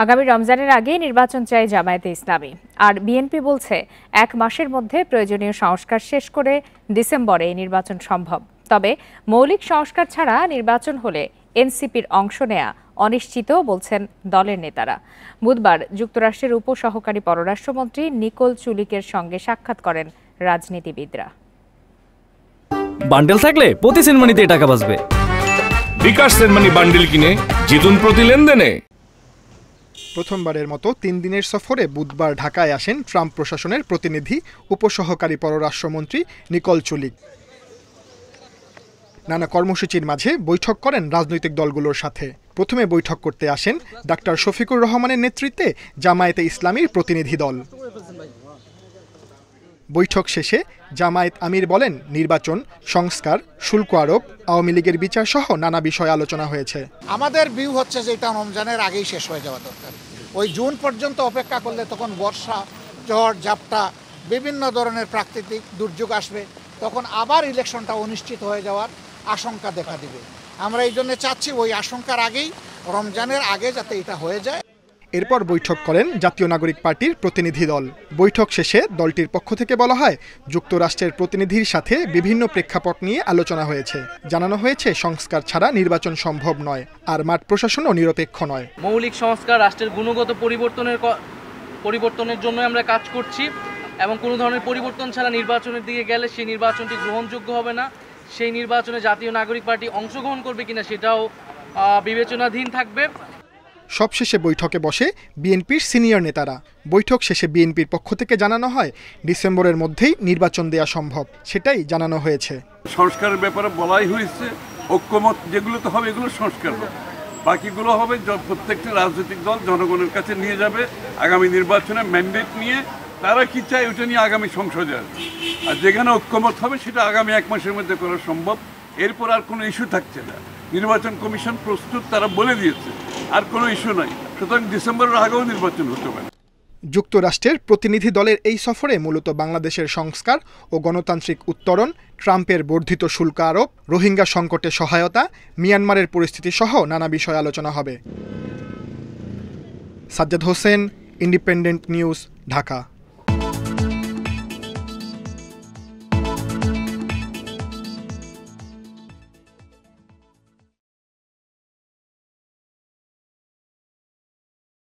আগামী রমজানের আগে নির্বাচন চায় জামায়াতে ইসলামী। আর বিএনপি বলছে 1 মাসের মধ্যে প্রয়োজনীয় সংস্কার শেষ করে ডিসেম্বরে নির্বাচন সম্ভব। তবে মৌলিক সংস্কার ছাড়া নির্বাচন হলে এনসিপির অংশ নেয়া অনিশ্চিত বলছেন দলের নেতারা। বুধবার যুক্তরাষ্ট্রের উপসহকারী পররাষ্ট্রমন্ত্রী নিকোল চুলিকের সঙ্গে সাক্ষাৎ করেন রাজনীতিবিদরা। বান্ডেল থাকলে প্রতি সেনমানিতে টাকা বাঁচবে। বিকাশ সেনমানি বান্ডেল কিনে জিতুন প্রতি লেনদেনে। প্রথমবারের মতো 3 দিনের সফরে বুধবার ঢাকায় আসেন ট্রাম্প প্রশাসনের প্রতিনিধি উপসহকারী পররাষ্ট্রমন্ত্রী নিকোল চুলিক। নানা কর্মসূচির মাঝে বৈঠক করেন রাজনৈতিক দলগুলোর সাথে। প্রথমে বৈঠক করতে আসেন ডাক্তার শফিকুর রহমানের নেতৃত্বে জামায়াতে ইসলামীর প্রতিনিধি দল। বৈঠক শেষে জামায়াত আমির বলেন, নির্বাচন, সংস্কার, শুল্ক আরোপ, আওয়ামী লীগের বিচার সহ নানা বিষয় আলোচনা হয়েছে। আমাদের ভিউ হচ্ছে যে এটা রমজানের আগেই শেষ হয়ে যাওয়া দরকার। ওই জুন পর্যন্ত অপেক্ষা করলে তখন বর্ষা, ঝড়, ঝাপটা, বিভিন্ন ধরনের প্রাকৃতিক দুর্যোগ আসবে, তখন আবার ইলেকশনটা অনিশ্চিত হয়ে যাওয়ার আশঙ্কা দেখা দিবে। আমরা এই জন্য চাচ্ছি ওই আশঙ্কার আগেই, রমজানের আগে যাতে এটা হয়ে যায়। এরপর বৈঠক করেন জাতীয় নাগরিক পার্টির প্রতিনিধি দল। বৈঠক শেষে দলটির পক্ষ থেকে বলা হয়, যুক্তরাষ্ট্রের প্রতিনিধির সাথে বিভিন্ন প্রেক্ষাপট নিয়ে আলোচনা হয়েছে। জানানো হয়েছে সংস্কার ছাড়া নির্বাচন সম্ভব নয়, আর মাঠ প্রশাসনও নিরপেক্ষ নয়। মৌলিক সংস্কার, রাষ্ট্রের গুণগত পরিবর্তনের জন্য আমরা কাজ করছি এবং কোনো ধরনের পরিবর্তন ছাড়া নির্বাচনের দিকে গেলে সেই নির্বাচনটি গ্রহণযোগ্য হবে না। সেই নির্বাচনে জাতীয় নাগরিক পার্টি অংশগ্রহণ করবে কিনা সেটাও বিবেচনাধীন থাকবে। সবশেষে বৈঠকে বসে বিএনপির সিনিয়র নেতারা। বৈঠক শেষে বিএনপির পক্ষ থেকে জানানো হয়, ডিসেম্বরের মধ্যেই নির্বাচন দেয়া সম্ভব, সেটাই জানানো হয়েছে। সংস্কারের ব্যাপারে বলাই হয়েছে, ঐক্যমত যেগুলো তো হবে এগুলো সংস্কার হবে, বাকিগুলো হবে প্রত্যেকটি রাজনৈতিক দল জনগণের কাছে নিয়ে যাবে আগামী নির্বাচনে ম্যান্ডেট নিয়ে। তারা কি চায় ওটা নিয়ে আগামী সংসদে আসবে, আর যেখানে ঐক্যমত হবে সেটা আগামী 1 মাসের মধ্যে করা সম্ভব। এরপর আর কোনো ইস্যু থাকছে না। নির্বাচন কমিশন প্রস্তুত, তারা বলে দিয়েছে, আর কোনো ইস্যু নাই। সুতরাং ডিসেম্বরের আগেও নির্বাচন হতে পারে। যুক্তরাষ্ট্রের প্রতিনিধি দলের এই সফরে মূলত বাংলাদেশের সংস্কার ও গণতান্ত্রিক উত্তরণ, ট্রাম্পের বর্ধিত শুল্ক আরোপ, রোহিঙ্গা সংকটে সহায়তা, মিয়ানমারের পরিস্থিতি সহ নানা বিষয় আলোচনা হবে। Sajjad Hossain, independent news, Dhaka.